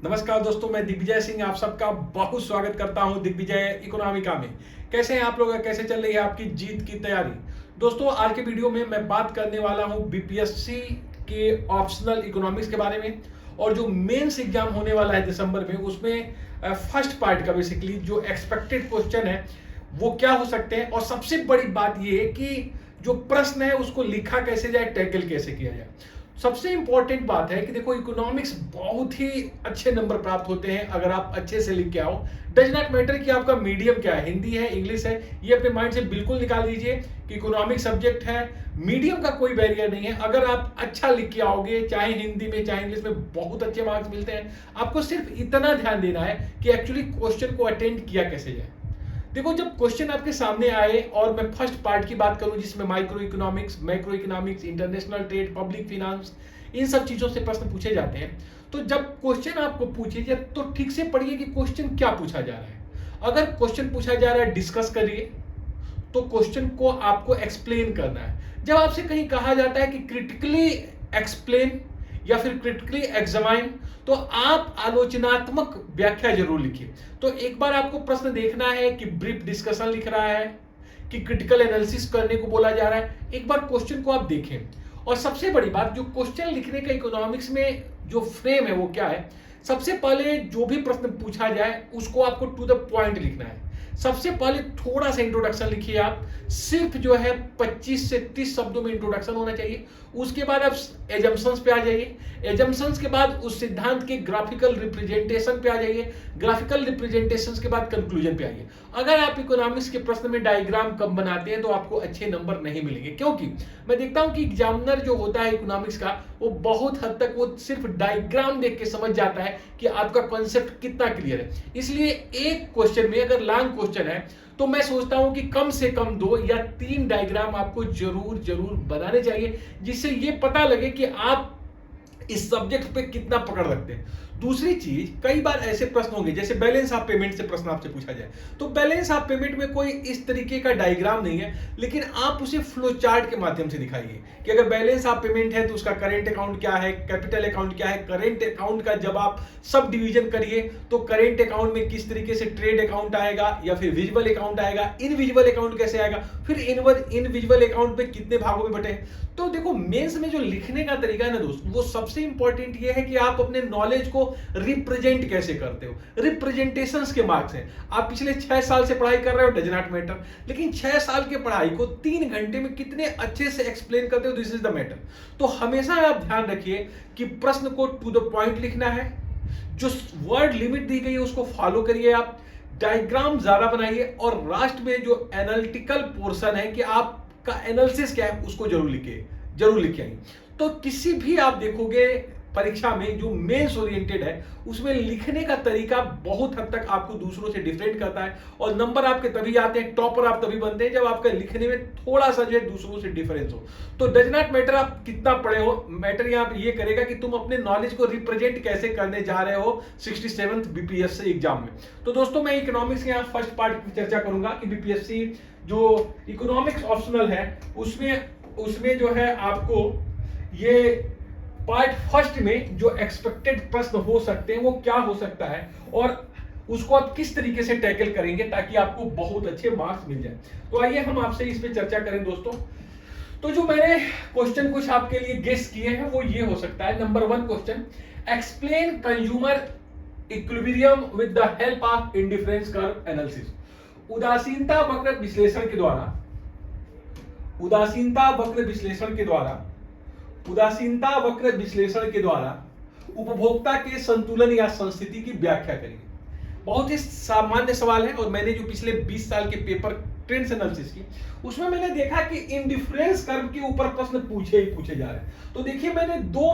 नमस्कार दोस्तों, मैं दिग्विजय सिंह आप सबका बहुत स्वागत करता हूं दिग्विजय इकोनॉमिका में। कैसे हैं आप लोग? कैसे चल रही है आपकी जीत की तैयारी? दोस्तों, आज के वीडियो में मैं बात करने वाला हूं बीपीएससी के ऑप्शनल इकोनॉमिक्स के बारे में और जो मेंस एग्जाम होने वाला है दिसंबर में, उसमें फर्स्ट पार्ट का बेसिकली जो एक्सपेक्टेड क्वेश्चन है वो क्या हो सकते हैं। और सबसे बड़ी बात ये है कि जो प्रश्न है उसको लिखा कैसे जाए, टैकल कैसे किया जाए। सबसे इंपॉर्टेंट बात है कि देखो, इकोनॉमिक्स बहुत ही अच्छे नंबर प्राप्त होते हैं अगर आप अच्छे से लिख के आओ। डज नॉट मैटर कि आपका मीडियम क्या है, हिंदी है, इंग्लिश है, ये अपने माइंड से बिल्कुल निकाल दीजिए कि इकोनॉमिक सब्जेक्ट है, मीडियम का कोई बैरियर नहीं है। अगर आप अच्छा लिख के आओगे, चाहे हिंदी में चाहे इंग्लिश में, बहुत अच्छे मार्क्स मिलते हैं। आपको सिर्फ इतना ध्यान देना है कि एक्चुअली क्वेश्चन को अटेंड किया कैसे जाए। देखो, जब क्वेश्चन आपके सामने आए और मैं फर्स्ट पार्ट की बात करूं जिसमें micro economics, macro economics, international trade, public finance, इन सब चीजों से प्रश्न पूछे जाते हैं। तो जब क्वेश्चन आपको पूछे जाए तो ठीक से पढ़िए कि क्वेश्चन क्या पूछा जा रहा है। अगर क्वेश्चन पूछा जा रहा है डिस्कस करिए, तो क्वेश्चन को आपको एक्सप्लेन करना है। जब आपसे कहीं कहा जाता है कि क्रिटिकली एक्सप्लेन या फिर क्रिटिकली एग्जामाइन, तो आप आलोचनात्मक व्याख्या जरूर लिखिए। तो एक बार आपको प्रश्न देखना है कि ब्रीफ डिस्कशन लिख रहा है कि क्रिटिकल एनालिसिस करने को बोला जा रहा है। एक बार क्वेश्चन को आप देखें। और सबसे बड़ी बात, जो क्वेश्चन लिखने का इकोनॉमिक्स में जो फ्रेम है वो क्या है। सबसे पहले जो भी प्रश्न पूछा जाए उसको आपको टू द पॉइंट लिखना है। सबसे पहले थोड़ा सा इंट्रोडक्शन लिखिए आप, सिर्फ जो है 25 से 30 शब्दों में इंट्रोडक्शन होना चाहिए। उसके बाद आप एजम्पशंस पे आ जाइए। एजम्पशंस के बाद उस सिद्धांत के ग्राफिकल रिप्रेजेंटेशन पे आ जाइए। ग्राफिकल रिप्रेजेंटेशन के बाद कंक्लूजन पे आइए। अगर आप इकोनॉमिक्स के प्रश्न में डायग्राम कम बनाते हैं तो आपको अच्छे नंबर नहीं मिलेंगे, क्योंकि मैं देखता हूं कि एग्जामिनर जो होता है इकोनॉमिक्स का, वो बहुत हद तक वो सिर्फ डायग्राम देख के समझ जाता है कि आपका कॉन्सेप्ट कितना क्लियर है। इसलिए एक क्वेश्चन में अगर लॉन्ग क्वेश्चन है तो मैं सोचता हूं कि कम से कम 2 या 3 डायग्राम आपको जरूर जरूर बनाने चाहिए, जिससे ये पता लगे कि आप इस सब्जेक्ट पे कितना पकड़ रखते हैं। दूसरी चीज, कई बार ऐसे प्रश्न होंगे जैसे बैलेंस ऑफ पेमेंट से प्रश्न आपसे पूछा जाए, तो बैलेंस ऑफ पेमेंट में कोई इस तरीके का डायग्राम नहीं है, लेकिन आप उसे फ्लो चार्ट के माध्यम से दिखाइए कि अगर बैलेंस ऑफ पेमेंट है तो उसका करेंट अकाउंट क्या है, कैपिटल अकाउंट क्या है। करेंट अकाउंट का जब आप सब डिवीजन करिए तो करेंट अकाउंट में किस तरीके से ट्रेड अकाउंट आएगा या फिर विजुअल अकाउंट आएगा, इनविजुअल अकाउंट कैसे आएगा, फिर इनविजुअल अकाउंट पे कितने भागों में बटे। तो देखो, मेंस में जो लिखने का तरीका है ना दोस्त, वो सबसे इंपॉर्टेंट ये है कि आप अपने नॉलेज को रिप्रेजेंट कैसे करते हो। रिप्रेजेंटेशंस के मार्क्स हैं। आप पिछले 6 साल से पढ़ाई कर रहे हो, डज नॉट मैटर, लेकिन 6 साल की पढ़ाई को 3 घंटे में कितने अच्छे से एक्सप्लेन करते हो, दिस इज द मैटर। तो हमेशा आप ध्यान रखिए कि प्रश्न को टू द पॉइंट लिखना है, जो वर्ड लिमिट दी गई है उसको फॉलो करिए आप, डायग्राम ज्यादा बनाइए, और लास्ट में जो एनालिटिकल पोर्शन है कि आपका एनालिसिस क्या है उसको जरूर लिखे आइए। तो किसी भी आप देखोगे परीक्षा में जो मेंस ओरिएंटेड है उसमें लिखने का तरीका बहुत हद तक आपको दूसरों से डिफरेंट करता है, और नंबर आपके तभी आते हैं, टॉपर आप तभी बनते हैं जब आपका लिखने में थोड़ा सा जो है दूसरों से डिफरेंस हो। तो डज नॉट मैटर आप कितना पढ़े हो, मैटर यहाँ पे ये करेगा कि तुम अपने नॉलेज को रिप्रेजेंट कैसे करने जा रहे हो 67th बीपीएससी एग्जाम में। तो दोस्तों, मैं इकोनॉमिक्स के यहाँ फर्स्ट पार्ट की चर्चा करूंगा कि बीपीएससी जो इकोनॉमिक्स ऑप्शनल है उसमें जो है आपको ये पार्ट फर्स्ट में जो एक्सपेक्टेड प्रश्न हो सकते हैं वो क्या हो सकता है, और उसको आप किस तरीके से टैकल करेंगे ताकि आपको बहुत अच्छे मार्क्स मिल जाए। तो आइए हम आपसे इस पे चर्चा करें दोस्तों। तो जो मैंने क्वेश्चन कुछ आपके लिए गेस किए हैं वो ये हो सकता है। Number 1 question, explain consumer equilibrium with the help of indifference curve analysis. उदासीनता वक्र विश्लेषण के द्वारा उपभोक्ता के संतुलन या संस्थिति की व्याख्या करिए। बहुत ही सामान्य सवाल है, और मैंने जो पिछले 20 साल के पेपर ट्रेंड्स एनालिसिस की उसमें मैंने देखा कि इंडिफरेंस कर्व के ऊपर प्रश्न पूछे ही पूछे जा रहे हैं। तो देखिए, मैंने 2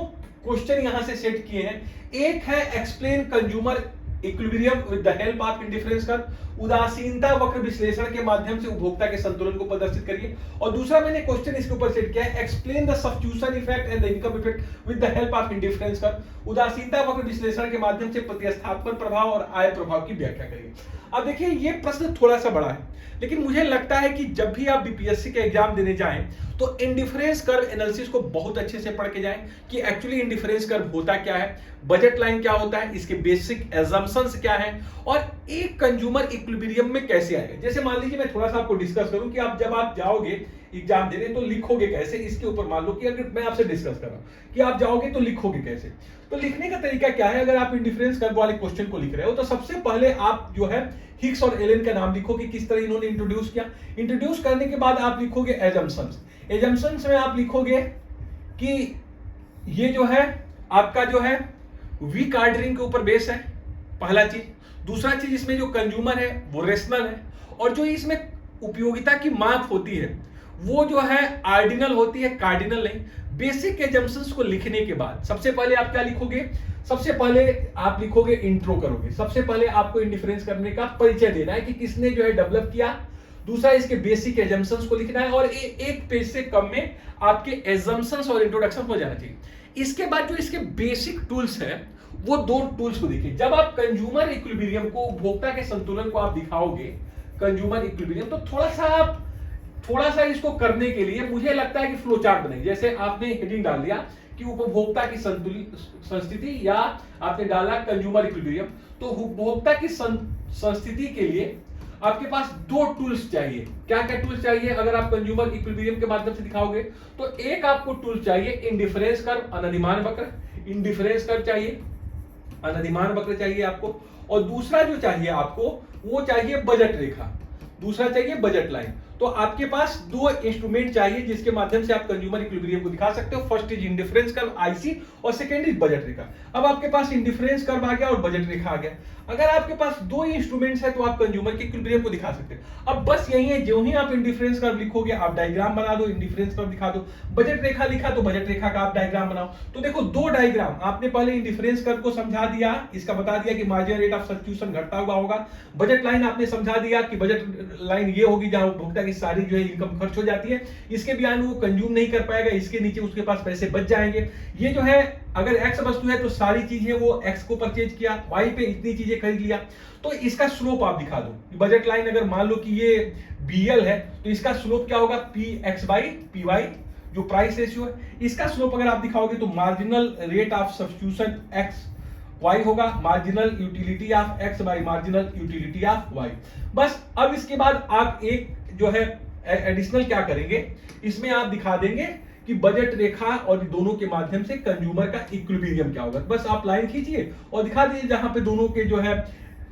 क्वेश्चन यहां से सेट किए हैं। एक है explain consumer equilibrium with the help of indifference curve, उदासीनता वक्र विश्लेषण के माध्यम से उपभोक्ता के संतुलन को प्रदर्शित करिए। और दूसरा मैंने क्वेश्चन इसके ऊपर सेट किया है, explain the substitution effect and the income effect with the help of indifference curve, उदासीनता वक्र विश्लेषण के माध्यम से प्रतिस्थापन प्रभाव और आय प्रभाव की व्याख्या करिए। अब देखिए ये प्रश्न थोड़ा सा बड़ा है, लेकिन मुझे लगता है कि जब भी आप बीपीएससी के एग्जाम देने जाएं तो इंडिफरेंस कर्व एनालिसिस को बहुत अच्छे से पढ़ के जाएं कि एक्चुअली इंडिफरेंस कर्व होता क्या है, बजट लाइन क्या होता है, इसके बेसिक एजम्पशंस क्या है और एक कंज्यूमर इक्विलिब्रियम में कैसे आएगा। जैसे मान लीजिए मैं थोड़ा सा आपको डिस्कस करूं कि आप जब आप जाओगे एग्जाम देने तो लिखोगे कैसे, इसके ऊपर मान लो कि अगर मैं आपसे डिस्कस कर रहा हूं कि आप जाओगे तो लिखोगे कैसे, तो लिखने का तरीका क्या है। अगर आप इंडिफरेंस कर्व वाले क्वेश्चन को लिख रहे हो तो सबसे पहले आप जो है हिग्स और एलन का नाम लिखोगे, किस तरह इन्होंने इंट्रोड्यूस किया। इंट्रोड्यूस करने के बाद आप लिखोगे एजम्पशंस। एजम्पशंस में आप लिखोगे कि ये जो है आपका जो है वीक ऑर्डरिंग के ऊपर बेस है, पहला चीज। दूसरा चीज, इसमें जो कंज्यूमर है वो रेशनल है, और जो इसमें उपयोगिता की माप होती है वो जो है ऑर्डिनल होती है, कार्डिनल नहीं। बेसिक एजम्पशंस को लिखने के बाद सबसे पहले आप क्या लिखोगे, सबसे पहले आप लिखोगे इंट्रो करोगे। सबसे पहले आपको इंडिफरेंस करने का परिचय देना है कि किसने जो है डेवलप किया। दूसरा, इसके बेसिक एजम्पशंस को लिखना है, और एक पेज से कम में आपके एजम्पशंस और इंट्रोडक्शन हो जाना चाहिए। इसके बाद जो इसके बेसिक टूल्स हैं वो दो टूल्स को देखिए। जब आप कंज्यूमर इक्विलिब्रियम को, उपभोक्ता के संतुलन को आप दिखाओगे, कंज्यूमर इक्विलिब्रियम, तो थोड़ा सा इसको करने के लिए मुझे लगता है कि फ्लो चार्ट बनेगी। जैसे आपने हेडिंग डाल दिया कि उपभोक्ता की संस्थिति, या आपने डाला कंज्यूमर इक्विलिब्रियम, तो उपभोक्ता की संस्थिति के लिए आपके पास दो टूल्स चाहिए। क्या क्या टूल्स चाहिए अगर आप कंज्यूमर इक्विलिब्रियम के माध्यम से दिखाओगे? तो एक आपको टूल चाहिए इंडिफरेंस कर्व, अनधिमान वक्र। इंडिफरेंस कर्व चाहिए, अनधिमान वक्र चाहिए आपको। और दूसरा जो चाहिए आपको वो चाहिए बजट रेखा, दूसरा चाहिए बजट लाइन। तो आपके पास दो इंस्ट्रूमेंट चाहिए जिसके माध्यम से आप कंज्यूमर इक्विलिब्रियम को दिखा सकते हो। First is indifference curve, IC, और सेकंड इज बजट रेखा। अब आपके पास इंडिफरेंस कर्व आ गया और बजट रेखा आ गया। अगर आपके पास दो इंस्ट्रूमेंट्स है तो आप कंज्यूमर के इक्विलिब्रियम को दिखा सकते हो। अब बस यही है, जो ही आप इंडिफरेंस कर्व लिखोगे आप डायग्राम बना दो, इंडिफरेंस कर्व दिखा दो। बजट रेखा लिखा तो बजट रेखा का आप डायग्राम बनाओ। तो देखो दो डायग्राम, आपने पहले इंडिफरेंस कर्व को समझा दिया, इसका बता दिया कि मार्जिनल रेट ऑफ सब्स्टिट्यूशन घटता हुआ होगा। बजट लाइन आपने समझा दिया कि बजट लाइन ये होगी जहां उपभोक्ता की सारी जो है इनकम खर्च हो जाती है, इसके बयान वो कंज्यूम नहीं कर पाएगा, इसके नीचे उसके पास पैसे बच जाएंगे। ये जो है अगर एक्स वस्तु है तो सारी चीजें वो एक्स को परचेज किया, वाई पे इतनी चीजें खरीद लिया। तो इसका स्लोप आप दिखा दो। बजट लाइन अगर मान लो कि ये बीएल है तो इसका स्लोप क्या होगा, P X by P Y, जो प्राइस रेशियो है। इसका स्लोप अगर आप दिखाओगे तो marginal rate of substitution X Y होगा, marginal utility of X by marginal utility of Y. बस अब इसके बाद आप एक जो है एडिशनल क्या करेंगे, इसमें आप दिखा देंगे कि बजट रेखा और दोनों के माध्यम से कंज्यूमर का इक्विलिब्रियम क्या होगा। बस आप लाइन खींचिए और दिखा दीजिए जहां पे दोनों के जो है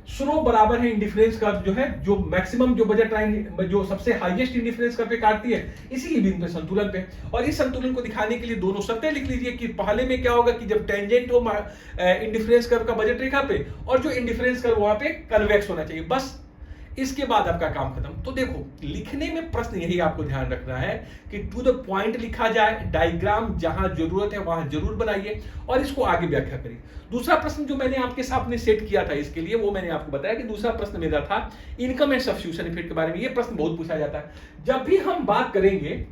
स्लोप बराबर है। इंडिफरेंस कर्व जो है, जो मैक्सिमम जो बजट लाइन जो सबसे हाईएस्ट इंडिफरेंस कर्व पे काटती है, इसी बिंदु पे संतुलन पे। और इस संतुलन को दिखाने के लिए दोनों शर्तें लिख लीजिए कि पहले में क्या होगा कि जब टेंजेंट हो इंडिफरेंस कर्व का बजट रेखा पे, और जो इंडिफरेंस कर्व वहां पे कन्वेक्स होना चाहिए। बस इसके बाद आपका काम खत्म। तो देखो लिखने में प्रश्न यही आपको ध्यान रखना है कि टू द पॉइंट लिखा जाए, डायग्राम जहां जरूरत है वहां जरूर बनाइए और इसको आगे व्याख्या करिए। दूसरा प्रश्न जो मैंने आपके सामने सेट किया था इसके लिए, वो मैंने आपको बताया कि दूसरा प्रश्न मेरा था इनकम एंड सब्स्टिट्यूशन इफेक्ट के बारे में। ये प्रश्न बहुत पूछा जाता है। जब भी हम बात करेंगे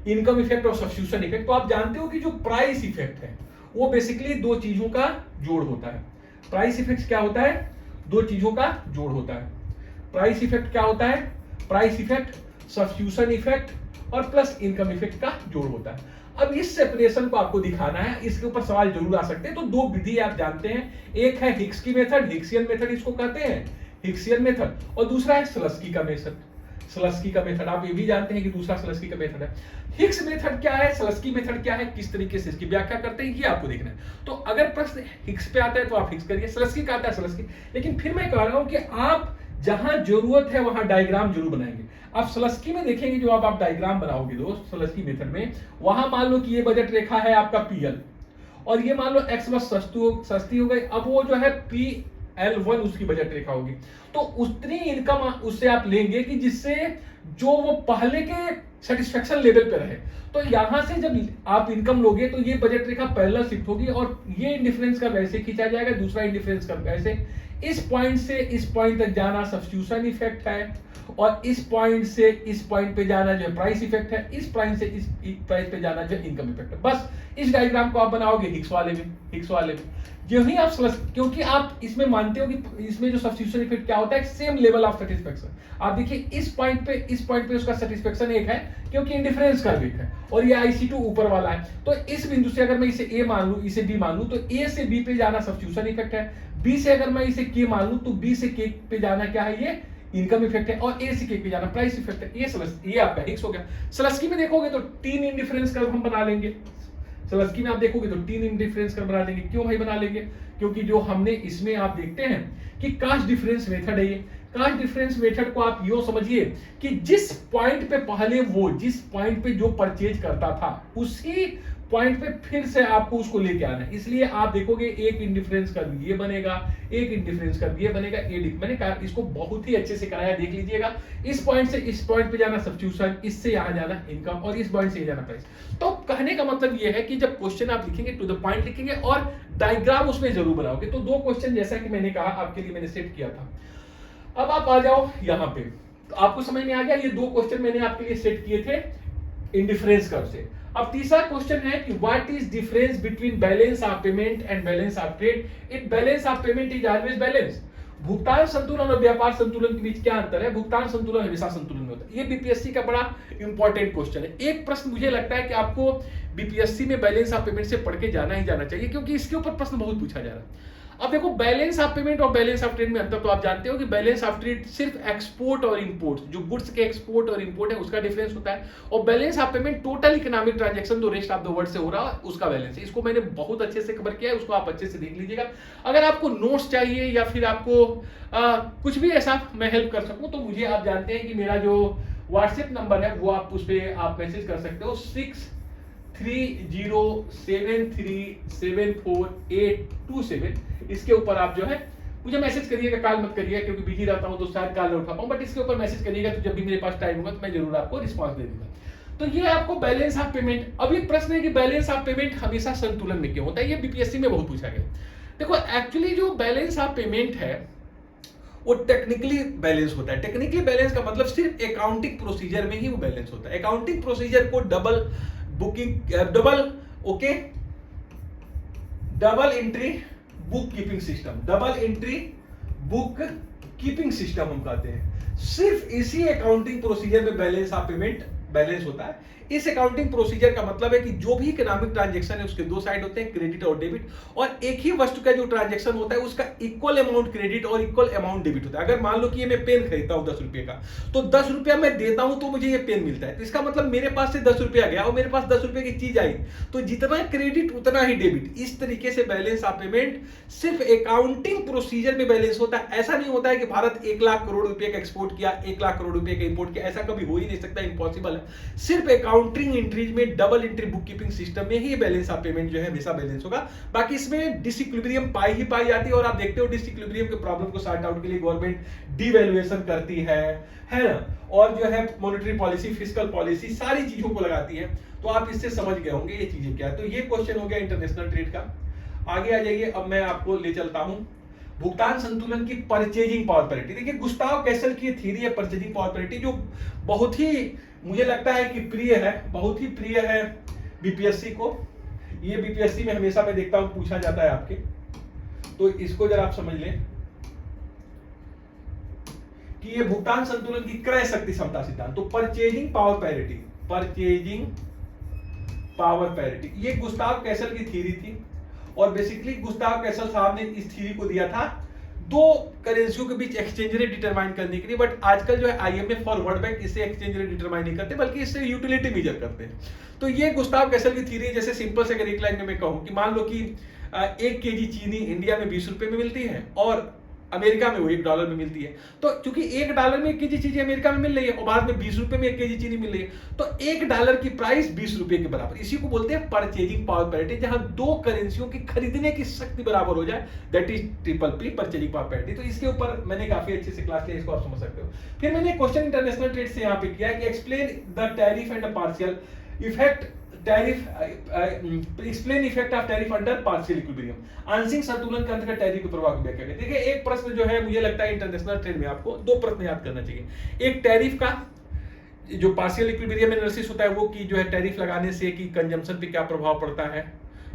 इनकम इफेक्ट और सब्स्टिट्यूशन इफेक्ट, तो आप जानते हो कि जो प्राइस इफेक्ट है वो बेसिकली दो चीजों का जोड़ होता है। प्राइस इफेक्ट क्या होता है, दो चीजों का जोड़ होता है। प्राइस इफेक्ट क्या होता है, प्राइस इफेक्ट, सब्स्टिट्यूशन इफेक्ट और प्लस इनकम इफेक्ट का जोड़ होता है। अब इस सेपरेशन को आपको दिखाना है, इसके ऊपर सवाल जरूर आ सकते हैं। तो दो विधि आप जानते हैं, एक है हिक्स की मेथड, हिक्सियन मेथड इसको कहते हैं, हिक्सियन मेथड, और दूसरा है स्लस्की का मेथड, स्लस्की का मेथड। आप ये भी जानते हैं कि दूसरा स्लस्की का मेथड है। हिक्स मेथड क्या है, स्लस्की मेथड क्या है, किस तरीके से इसकी व्याख्या करते हैं, ये आपको देखना है। तो अगर प्रश्न हिक्स पे आता है तो आप हिक्स करिए, स्लस्की का आता है स्लस्की। लेकिन फिर मैं कह रहा हूं कि आप जहां जरूरत है वहां डायग्राम जरूर बनाएंगे। आप स्लस्की में देखेंगे जो आप डायग्राम बनाओगे दोस्त स्लस्की मेथड में, वहां मान लो कि ये बजट रेखा है आपका पीएल, और ये मान लो एक्स बस सस्ती हो गई। अब वो जो है PL1 उसकी बजट रेखा होगी। तो उतनी इनकम उससे आप लेंगे कि जिससे जो वो पहले के सेटिस्फेक्शन लेवल पे रहे। तो यहां से जब आप इनकम लोगे तो ये बजट रेखा पैरेलल शिफ्ट होगी और ये इंडिफरेंस कर्व ऐसे खींचा जाएगा, दूसरा इंडिफरेंस कर्व ऐसे। इस पॉइंट से इस पॉइंट तक जाना सब्स्टिट्यूशन इफेक्ट है और इस पॉइंट से इस पॉइंट पे जाना जो प्राइस इफेक्ट है, इस पॉइंट से इस प्राइस पे जाना जो इनकम इफेक्ट है। बस इस डायग्राम को आप बनाओगे हिक्स वाले में जो ही आप क्योंकि आप इसमें मानते हो कि इसमें जो सब्स्टिट्यूशन इफेक्ट क्या होता है, सेम लेवल ऑफ सेटिस्फेक्शन। आप देखिए इस पॉइंट पे उसका सेटिस्फेक्शन एक है क्योंकि इंडिफरेंस कर्व एक है और ये IC2 ऊपर वाला है। तो इस बिंदु से अगर मैं इसे A मान लूं, इसे B मान लूं, तो A से B पे जाना सब्स्टिट्यूशन इफेक्ट है। B से अगर मैं इसे K मान लूं तो B से K पे जाना क्या है, ये इनकम इफेक्ट है और A से K पे जाना प्राइस इफेक्ट है। ये आपका हिक्स हो गया। सलस्की में देखोगे तो 3 इंडिफरेंस कर्व हम बना लेंगे। सलस्की में आप देखोगे तो 3 इंडिफरेंस कर्व बना लेंगे। क्यों भाई बना लेंगे? क्योंकि जो हमने इसमें आप देखते हैं कि कास्ट डिफरेंस मेथड है। ये कास्ट डिफरेंस मेथड को आप यो समझिए कि जिस पॉइंट पे पहले जिस पॉइंट पे जो परचेज करता था उसी पॉइंट पे फिर से आपको उसको लेके आना है। इसलिए आप देखोगे एक इंडिफरेंस कर्व ये बनेगा, एक इंडिफरेंस कर्व ये बनेगा। मैंने कहा इसको बहुत ही अच्छे से कराया, देख लीजिएगा। इस पॉइंट से इस पॉइंट पे जाना सब्स्टिट्यूशन, इससे यहां जाना इनकम और इस पॉइंट से जाना प्राइस। तो कहने का मतलब ये है कि जब क्वेश्चन आप लिखेंगे टू द पॉइंट लिखेंगे और डायग्राम उसमें जरूर बनाओगे। तो 2 क्वेश्चन जैसा कि मैंने कहा आपके लिए मैंने सेट किया था। अब आप आ जाओ यहां पे, तो आपको समझ में आ गया ये 2 क्वेश्चन मैंने आपके लिए सेट किए थे इंडिफरेंस कर्व से। अब तीसरा क्वेश्चन है कि what is difference between balance of payment and balance of trade? It balance of payment is always balance. भुगतान संतुलन और व्यापार संतुलन के बीच क्या अंतर है? भुगतान संतुलन हमेशा संतुलन में होता है। ये बीपीएससी का बड़ा इंपॉर्टेंट क्वेश्चन है। एक प्रश्न मुझे लगता है कि आपको बीपीएससी में बैलेंस ऑफ पेमेंट से पढ़ के जाना ही जाना चाहिए क्योंकि इसके ऊपर प्रश्न बहुत पूछा जा रहा है। अब देखो बैलेंस ऑफ पेमेंट और बैलेंस ऑफ ट्रेड में अंतर तो आप जानते हो कि बैलेंस ऑफ ट्रेड सिर्फ एक्सपोर्ट और इंपोर्ट, जो गुड्स के एक्सपोर्ट और इंपोर्ट है उसका डिफरेंस होता है, और balance of payment total economic transaction जो रेस्ट ऑफ द वर्ल्ड से हो रहा है उसका बैलेंस है। इसको मैंने बहुत अच्छे से कवर किया है, उसको आप अच्छे से देख लीजिएगा। अगर आपको नोट्स चाहिए या फिर आपको कुछ भी ऐसा मैं हेल्प कर सकूं तो मुझे आप जानते हैं कि मेरा जो व्हाट्सएप नंबर है वो आप उस पर आप मैसेज कर सकते हो 6307374827। इसके ऊपर आप जो है मुझे मैसेज करिएगा, कॉल मत करिएगा क्योंकि बिजी रहता हूं तो शायद कॉल ना उठा पाऊं, बट इसके ऊपर मैसेज करिएगा तो जब भी मेरे पास टाइम होगा तो मैं जरूर आपको रिस्पांस दे दूंगा। तो ये आपको बैलेंस ऑफ पेमेंट। अब एक प्रश्न है कि बैलेंस ऑफ पेमेंट हमेशा संतुलन में क्यों होता है? ये बीपीएससी में बहुत पूछा गया। देखो एक्चुअली जो बैलेंस ऑफ पेमेंट है वो टेक्निकली बैलेंस होता है। टेक्निकली बैलेंस का मतलब सिर्फ अकाउंटिंग प्रोसीजर में ही वो बैलेंस होता है। अकाउंटिंग प्रोसीजर को double entry book keeping system हम कहते हैं। सिर्फ इसी अकाउंटिंग प्रोसीजर में बैलेंस ऑफ पेमेंट बैलेंस होता है। इस अकाउंटिंग प्रोसीजर का मतलब है कि जो भी इकोनॉमिक ट्रांजैक्शन है उसके 2 साइड होते हैं, क्रेडिट और डेबिट, और एक ही वस्तु का जो ट्रांजैक्शन होता है उसका इक्वल अमाउंट क्रेडिट और इक्वल अमाउंट डेबिट होता है। अगर मान लो कि ये मैं पेन खरीदता हूं 10 रुपए का, तो 10 रुपया मैं देता हूं तो मुझे ये पेन मिलता है, तो इसका मतलब मेरे पास से 10 रुपया गया और मेरे पास 10 रुपए की चीज आई, तो जितना क्रेडिट उतना ही डेबिट। इस तरीके से बैलेंस ऑफ पेमेंट सिर्फ अकाउंटिंग प्रोसीजर में बैलेंस होता है। ऐसा नहीं होता है कि भारत 1 लाख करोड़ रुपए का एक्सपोर्ट किया, 1 लाख करोड़ रुपए का इंपोर्ट किया, ऐसा कभी हो ही नहीं सकता, इम्पॉसिबल है। सिर्फ अकाउंटिंग एंट्रीज में double entry book keeping system में ही बैलेंस ऑफ पेमेंट जो है हमेशा बैलेंस होगा। बाकी इसमें डिसइक्विलिब्रियम पाई जाती है, और आप देखते हो डिसइक्विलिब्रियम के प्रॉब्लम को सॉर्ट आउट के लिए गवर्नमेंट डिवैल्यूएशन करती है ना, और जो है मॉनेटरी पॉलिसी, फिस्कल पॉलिसी, सारी चीजों को लगाती है। तो आप इससे समझ गए होंगे ये चीजें क्या है। तो ये क्वेश्चन हो गया इंटरनेशनल ट्रेड का। आगे आ जाइए, अब मैं आपको ले चलता हूं भुगतान संतुलन की परचेजिंग पावर पैरिटी। देखिए गुस्ताव कैसल की थ्योरी है परचेजिंग पावर पैरिटी, जो बहुत ही मुझे लगता है कि प्रिय है, बहुत ही प्रिय है बीपीएससी को। ये बीपीएससी में हमेशा मैं देखता हूं पूछा जाता है आपके, तो इसको जरा आप समझ लें कि ये भुगतान संतुलन की क्रय शक्ति समता सिद्धांत। तो परचेजिंग पावर पैरिटी ये गुस्ताव कैसल की थ्योरी थी, और बेसिकली गुस्ताव कैसल साहब ने इस थ्योरी को दिया था 2 करेंसियों के बीच एक्सचेंज रेट डिटरमाइन करने के लिए। बट आजकल जो है आईएमएफ और वर्ल्ड बैंक इससे एक्सचेंज रेट डिटरमाइन नहीं करते, बल्कि इससे यूटिलिटी मेजर करते हैं। तो ये गुस्ताव कैसल की थ्योरी, जैसे सिंपल से अगर एक लाइन में मैं कहूं कि मान लो कि 1 केजी चीनी इंडिया में 20 रुपए में मिलती है, और अमेरिका में वो $1 में मिलती है। तो क्योंकि $1 में 1 केजी चीजें अमेरिका में मिल रही है और भारत में 20 रुपए में 1 केजी चीनी मिल रही है, तो $1 की प्राइस 20 रुपए के बराबर। इसी को बोलते हैं परचेजिंग पावर पैरिटी, जहां दो करेंसियों की खरीदने की शक्ति बराबर हो जाए, that is PPP, purchasing power parity. तो इसके ऊपर मैंने काफी अच्छे से क्लास लिया, इसको आप समझ सकते हो। फिर मैंने क्वेश्चन इंटरनेशनल ट्रेड से यहाँ पे किया कि explain the tariff and partial effect explain effect of tariff under partial equilibrium. आंशिक संतुलन के अंतर्गत टैरिफ के प्रभाव की व्याख्या करें। देखिए एक प्रश्न जो है, मुझे लगता है इंटरनेशनल ट्रेड में आपको 2 प्रश्न याद करना चाहिए। एक टैरिफ का जो पार्शियल इक्विलिब्रियम एनालिसिस होता है वो, कि जो है टैरिफ लगाने से कि कंजम्पशन पे क्या प्रभाव पड़ता है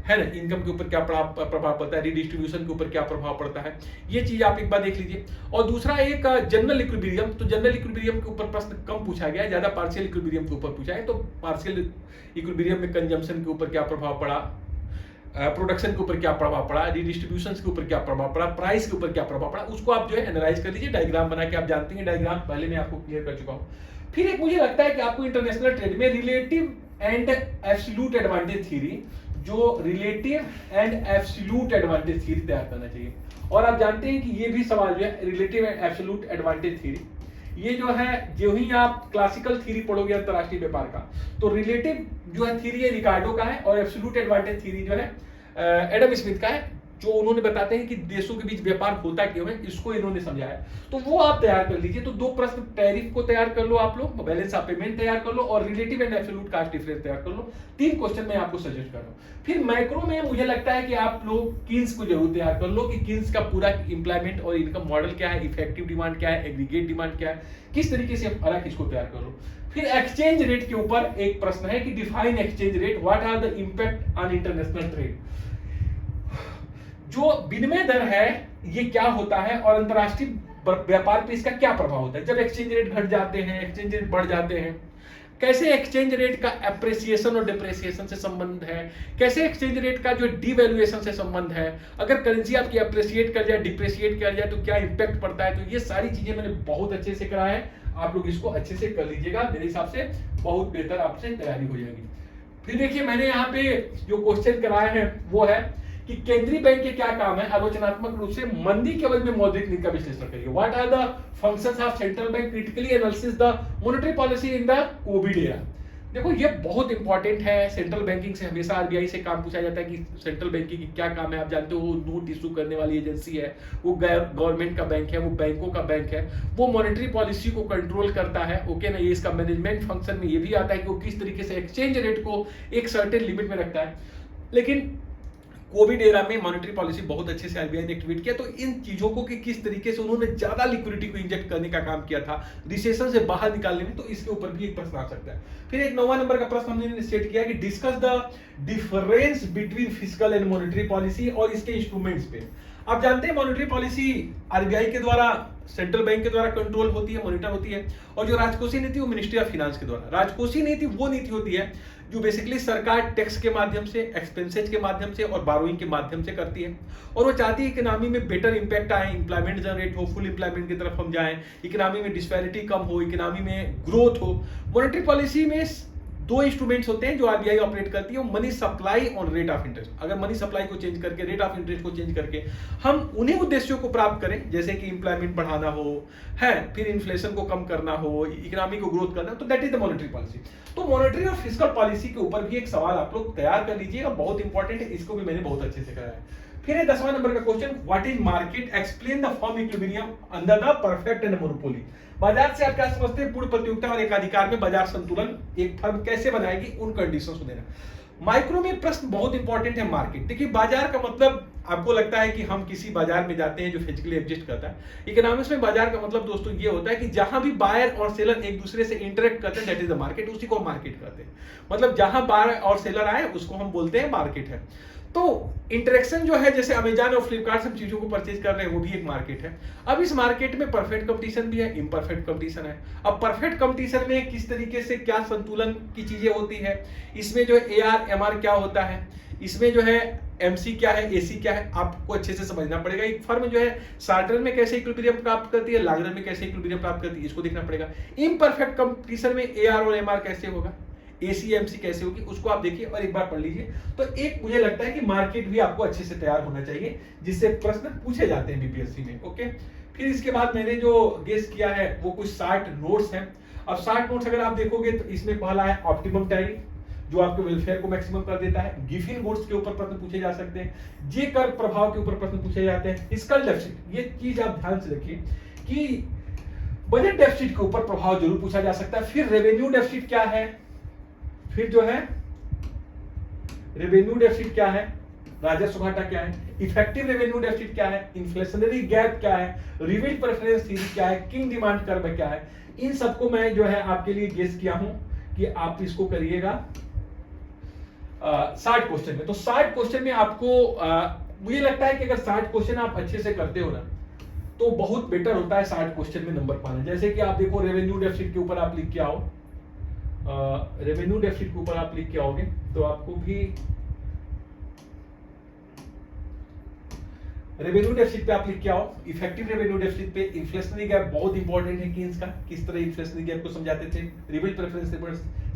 ना, इनकम के ऊपर क्या प्रभाव पड़ता है, रिडिस्ट्रीब्यूशन के ऊपर क्या प्रभाव पड़ता है, ये चीज आप एक बार देख लीजिए। और दूसरा एक जनरल इक्विलिब्रियम, तो जनरल इक्विलिब्रियम के ऊपर प्रश्न कम पूछा गया है, ज्यादा पार्शियल इक्विलिब्रियम के ऊपर पूछा है। तो पार्शियल इक्विलिब्रियम में कंजम्पशन के ऊपर क्या प्रभाव पड़ा, प्रोडक्शन के ऊपर क्या प्रभाव पड़ा, रिडिस्ट्रीब्यूशन के ऊपर क्या प्रभाव पड़ा, प्राइस के ऊपर क्या प्रभाव पड़ा, उसको आप जो है एनालाइज कर लीजिए, डायग्राम बना के। आप जानते हैं डायग्राम पहले मैं आपको क्लियर कर चुका हूं। फिर एक मुझे लगता है कि आपको इंटरनेशनल ट्रेड में relative and absolute advantage theory, जो relative and absolute advantage theory तैयार करना चाहिए। और आप जानते हैं कि ये भी सवाल जो है relative and absolute advantage theory, ये जो है जो ही आप क्लासिकल थ्योरी पढ़ोगे अंतरराष्ट्रीय व्यापार का, तो रिलेटिव जो है थ्योरी है रिकार्डो का है, और एब्सोल्यूट एडवांटेज थ्योरी जो है एडम स्मिथ का है, जो उन्होंने बताते हैं कि देशों के बीच व्यापार होता क्यों है, इसको इन्होंने समझाया। तो वो आप तैयार कर लीजिए। तो 2 प्रश्न टैरिफ को तैयार कर लो आप लोग, बैलेंस ऑफ पेमेंट तैयार कर लो, और relative and absolute cost difference तैयार कर लो। 3 क्वेश्चन मैं आपको सजेस्ट कर रहा हूं। फिर मैक्रो में मुझे लगता है कि आप लोग किन्स को जरूर तैयार कर लो, कि किन्स का पूरा इंप्लॉयमेंट और इनकम मॉडल क्या है, इफेक्टिव डिमांड क्या है, एग्रीगेट डिमांड क्या है, किस तरीके से अलग इसको तैयार कर लो। फिर एक्सचेंज रेट के ऊपर एक प्रश्न है कि define exchange rate, what are the impact on international trade. जो विनिमय दर है ये क्या होता है और अंतरराष्ट्रीय व्यापार पे इसका क्या प्रभाव होता है। जब एक्सचेंज रेट घट जाते हैं, एक्सचेंज रेट बढ़ जाते हैं, कैसे एक्सचेंज रेट का एप्रिसिएशन और डिप्रिसिएशन से संबंध है, कैसे एक्सचेंज रेट का जो डिवैल्यूएशन से संबंध है, अगर करेंसी आपकी अप्रिसिएट कर जाए, डिप्रिसिएट कर जाए तो क्या इंपैक्ट पड़ता है। तो ये सारी चीजें मैंने बहुत अच्छे से कराया है, आप लोग इसको अच्छे से कर लीजिएगा, मेरे हिसाब से बहुत बेहतर आपसे तैयारी हो जाएगी। फिर देखिए मैंने यहाँ पे जो क्वेश्चन कराए हैं वो है कि केंद्रीय बैंक के क्या काम है, आलोचनात्मक रूप से मंदी के अवधि में मौद्रिक नीति का विश्लेषण करिए। What are the functions of central bank, critically analysis the monetary policy in the COVID era. देखो ये बहुत इंपॉर्टेंट है। सेंट्रल बैंकिंग से हमेशा आरबीआई से काम पूछा जाता है कि सेंट्रल बैंकिंग की क्या काम है। आप जानते हो वो नोट इशू करने वाली एजेंसी है, वो गवर्नमेंट का बैंक है, वो बैंकों का बैंक है, वो मॉनेटरी पॉलिसी को कंट्रोल करता है। ओके ना, ये इसका मैनेजमेंट फंक्शन में ये भी आता है कि वो किस तरीके से एक्सचेंज रेट को एक सर्टेन लिमिट में रखता है। लेकिन कोविड एरा में मॉनेटरी पॉलिसी बहुत अच्छे से आरबीआई ने एक्टिवेट किया, तो इन चीजों को कि किस तरीके से उन्होंने ज्यादा लिक्विडिटी को इंजेक्ट करने का काम किया था रिसेशन से बाहर निकालने में, तो इसके ऊपर भी एक प्रश्न आ सकता है। फिर एक 9वां नंबर का प्रश्न हमने सेट किया कि discuss the difference between fiscal and monetary policy और इसके इंस्ट्रूमेंट्स पे। आप जानते हैं मॉनेटरी पॉलिसी आरबीआई के द्वारा, सेंट्रल बैंक के द्वारा कंट्रोल होती है, मॉनिटर होती है, और जो राजकोषीय नीति वो मिनिस्ट्री ऑफ फाइनेंस के द्वारा। राजकोषीय नीति वो नीति होती है जो बेसिकली सरकार टैक्स के माध्यम से, एक्सपेंसेज के माध्यम से और बारोइंग के माध्यम से करती है, और वो चाहती है इकोनॉमी में बेटर इंपैक्ट आए, इंप्लॉयमेंट जनरेट हो, फुल इंप्लॉयमेंट की तरफ हम जाएं, इकोनॉमी में डिस्पैरिटी कम हो, इकोनॉमी में ग्रोथ हो। मॉनेटरी पॉलिसी में 2 इंस्ट्रूमेंट्स होते हैं जो आरबीआई ऑपरेट करती है, मनी सप्लाई और रेट ऑफ इंटरेस्ट। अगर मनी सप्लाई को चेंज करके, रेट ऑफ इंटरेस्ट को चेंज करके हम उन्हीं उद्देश्यों को प्राप्त करें, जैसे कि इंप्लॉयमेंट बढ़ाना हो है, फिर इन्फ्लेशन को कम करना हो, इकोनॉमी को ग्रोथ करना, तो that is the monetary policy. तो मॉनेटरी और फिस्कल पॉलिसी के ऊपर भी एक सवाल आप लोग तैयार कर लीजिएगा, बहुत इंपॉर्टेंट है, इसको भी मैंने बहुत अच्छे से कराया है। फिर है 10वां नंबर का question, what is market, explain the firm equilibrium under the perfect and monopoly. बाजार से आप क्या समझते हैं, पूर्ण प्रतियोगिता और एकाधिकार में बाजार संतुलन एक फर्म कैसे बनाएगी, उन कंडीशंस को देना। माइक्रो में प्रश्न बहुत इंपॉर्टेंट है मार्केट। देखिए बाजार का मतलब आपको लगता है कि हम किसी बाजार में जाते हैं जो फिजिकली एग्जिस्ट करता है। इकोनॉमिक्स में बाजार का मतलब दोस्तों ये होता है कि जहां भी बायर और सेलर एक दूसरे से इंटरेक्ट करते हैं, दैट इज द मार्केट, उसी को हम मार्केट कहते हैं। मतलब जहां बायर और सेलर आए उसको हम बोलते हैं मार्केट है। तो इंटरेक्शन जो है, जैसे अमेजन और फ्लिपकार्ट सब चीजों को परचेज कर रहे हैं, वो भी एक मार्केट है। अब इस मार्केट में परफेक्ट कंपटीशन भी है, इम्परफेक्ट कंपटीशन है। अब परफेक्ट कंपटीशन में किस तरीके से क्या संतुलन की चीजें होती है, इसमें जो है AR MR क्या होता है, इसमें जो है MC क्या है, AC क्या है, आपको अच्छे से समझना पड़ेगा। एक फर्म जो है शॉर्ट रन में कैसे इक्विलिब्रियम प्राप्त करती है, लॉन्ग रन में कैसे इक्विलिब्रियम प्राप्त करती है, इसको देखना पड़ेगा। इम्परफेक्ट कंपटीशन में AR और MR कैसे होगा, एसीएमसी कैसे होगी उसको आप देखिए और एक बार पढ़ लीजिए। तो एक मुझे लगता है कि मार्केट भी आपको अच्छे से तैयार होना चाहिए जिससे प्रश्न पूछे जाते हैं बीपीएससी में। ओके, फिर इसके बाद मैंने जो गेस किया है वो कुछ 60 नोट्स हैं। अब 60 नोट्स अगर आप देखोगे तो इसमें पहला है ऑप्टिमम टैरिफ जो आपके वेलफेयर को मैक्सिमम कर देता है। गिफिन गुड्स के ऊपर प्रश्न पूछे जा सकते हैं। जे कर प्रभाव के ऊपर प्रश्न पूछे जाते हैं। फिस्कल डेफिसिट, ये चीज आप ध्यान से रखिए कि बजट डेफिसिट के ऊपर प्रभाव जरूर पूछा जा सकता है। फिर रेवेन्यू डेफिसिट क्या है, फिर जो है रेवेन्यू डेफिसिट क्या है, राजस्व घाटा क्या है, इफेक्टिव रेवेन्यू डेफिसिट क्या है, इन्फ्लेशनरी गैप क्या है, रिवील्ड प्रेफरेंस थ्योरी क्या है, किंग डिमांड कर्व क्या है। इन सबको मैं जो है आपके लिए गेस किया हूं कि आप इसको करिएगा 60 क्वेश्चन में। तो 60 क्वेश्चन में आपको मुझे लगता है कि अगर 60 क्वेश्चन आप अच्छे से करते हो ना तो बहुत बेटर होता है 60 क्वेश्चन में नंबर पाना। जैसे कि आप देखो रेवेन्यू डेफिसिट के ऊपर आप लिख के आओ, रेवेन्यू डेफिसिट के ऊपर आप लिख के आओगे तो आपको भी रेवेन्यू डेफिसिट पे आप लिख के आओ, इफेक्टिव रेवेन्यू डेफिसिट पे इन्फ्लेशनरी गैप बहुत इंपॉर्टेंट है कि इसका किस तरह इन्फ्लेशनरी गैप को समझाते थे, रिवील्ड प्रेफरेंस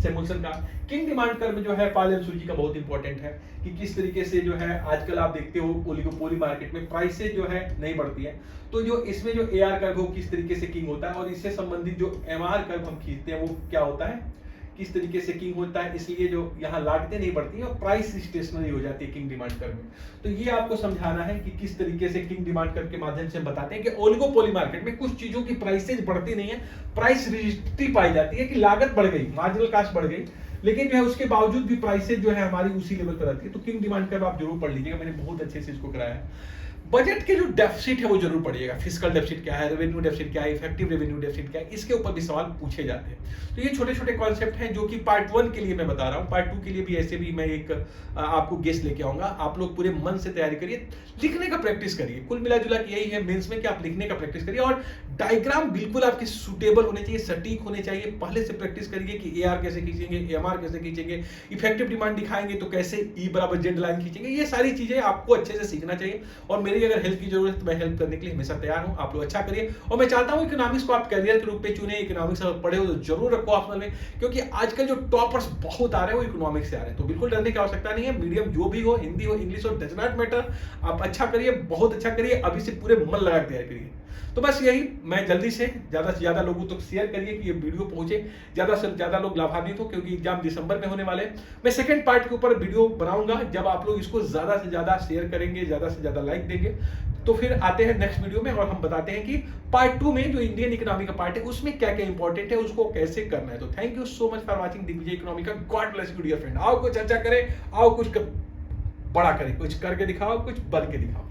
सेमुलेशन का, किंग डिमांड कर्व जो है पाल एंड सूची का बहुत इंपॉर्टेंट है कि किस तरीके से जो है आजकल आप देखते हो ओलिगोपोली मार्केट में प्राइसेस जो है नहीं बढ़ती है, तो जो इसमें जो एआर कर्व हो किस तरीके से किंग होता है और इससे संबंधित जो एमआर कर्व हम खींचते हैं वो क्या होता है, किस तरीके से किंग होता है, इसलिए जो यहाँ लागतें नहीं बढ़ती हैं और प्राइस स्टेशनरी हो जाती है किंग डिमांड कर्व में। तो ये आपको समझाना है कि किस तरीके से किंग डिमांड कर्व के माध्यम से हम बताते हैं कि ओलिगोपोली मार्केट में कुछ चीजों की प्राइसेज बढ़ती नहीं है, प्राइस रिजिडिटी पाई जाती है कि लागत बढ़ गई, मार्जिनल कॉस्ट बढ़ गई, लेकिन जो है उसके बावजूद भी प्राइसेज जो है हमारी उसी लेवल पर रहती है। तो किंग डिमांड कर्व आप जरूर पढ़ लीजिएगा, मैंने बहुत अच्छे से इसको कराया है। बजट के जो डेफिसिट है वो जरूर पढ़िएगा, फिस्कल डेफिसिट क्या है, रेवेन्यू डेफिसिट क्या है, इफेक्टिव रेवेन्यू डेफिसिट क्या है, इसके ऊपर भी सवाल पूछे जाते हैं। तो ये छोटे छोटे कॉन्सेप्ट हैं जो कि पार्ट 1 के लिए मैं बता रहा हूँ। पार्ट 2 के लिए भी ऐसे भी मैं एक आपको गेस्ट लेके आऊंगा। आप लोग पूरे मन से तैयारी करिए, लिखने का प्रैक्टिस करिए। कुल मिला जुला के यही है मेंस में कि आप लिखने का प्रैक्टिस करिए और डायग्राम बिल्कुल आपके सुटेबल होने चाहिए, सटीक होने चाहिए। पहले से प्रैक्टिस करिए कि एआर कैसे खींचेंगे, एमआर कैसे खींचेंगे, इफेक्टिव डिमांड दिखाएंगे तो कैसे ई बराबर जेड लाइन खींचेंगे। ये सारी चीजें आपको अच्छे से सीखना चाहिए और मेरी अगर हेल्प की जरूरत मैं हेल्प करने के लिए हमेशा तैयार हूं। आप लोग अच्छा करिए और मैं चाहता हूं इकोनॉमिक्स को आप करियर के रूप में चुने। इकोनॉमिक्स अगर पढ़े हो तो जरूर रखो ऑप्शनल में, क्योंकि आजकल जो टॉपर्स बहुत आ रहे हैं वो इकोनॉमिक्स से आ रहे हैं। तो बिल्कुल डरने की आवश्यकता नहीं है, मीडियम जो भी हो, हिंदी हो, इंग्लिश हो, डज नॉट मैटर। आप अच्छा करिए, बहुत अच्छा करिए, अभी से पूरे मन लगा के तैयार करिए। तो बस यही, मैं जल्दी से ज्यादा लोगों तक शेयर करिए कि ये वीडियो पहुंचे, ज्यादा से ज्यादा लोग लाभान्वित हो, क्योंकि एग्जाम दिसंबर में होने वाले। मैं सेकंड पार्ट के ऊपर वीडियो बनाऊंगा जब आप लोग इसको ज्यादा से ज्यादा शेयर करेंगे, ज्यादा से ज्यादा लाइक देंगे। तो फिर आते हैं नेक्स्ट वीडियो में और हम बताते हैं कि पार्ट 2 में जो इंडियन इकोनॉमी का पार्ट है उसमें क्या क्या इंपॉर्टेंट है, उसको कैसे करना है। तो thank you so much for watching Digvijay economy का। God bless you dear friend. आओ कुछ अच्छा करें, आओ कुछ बड़ा करें, कुछ करके दिखाओ, कुछ बन के दिखाओ।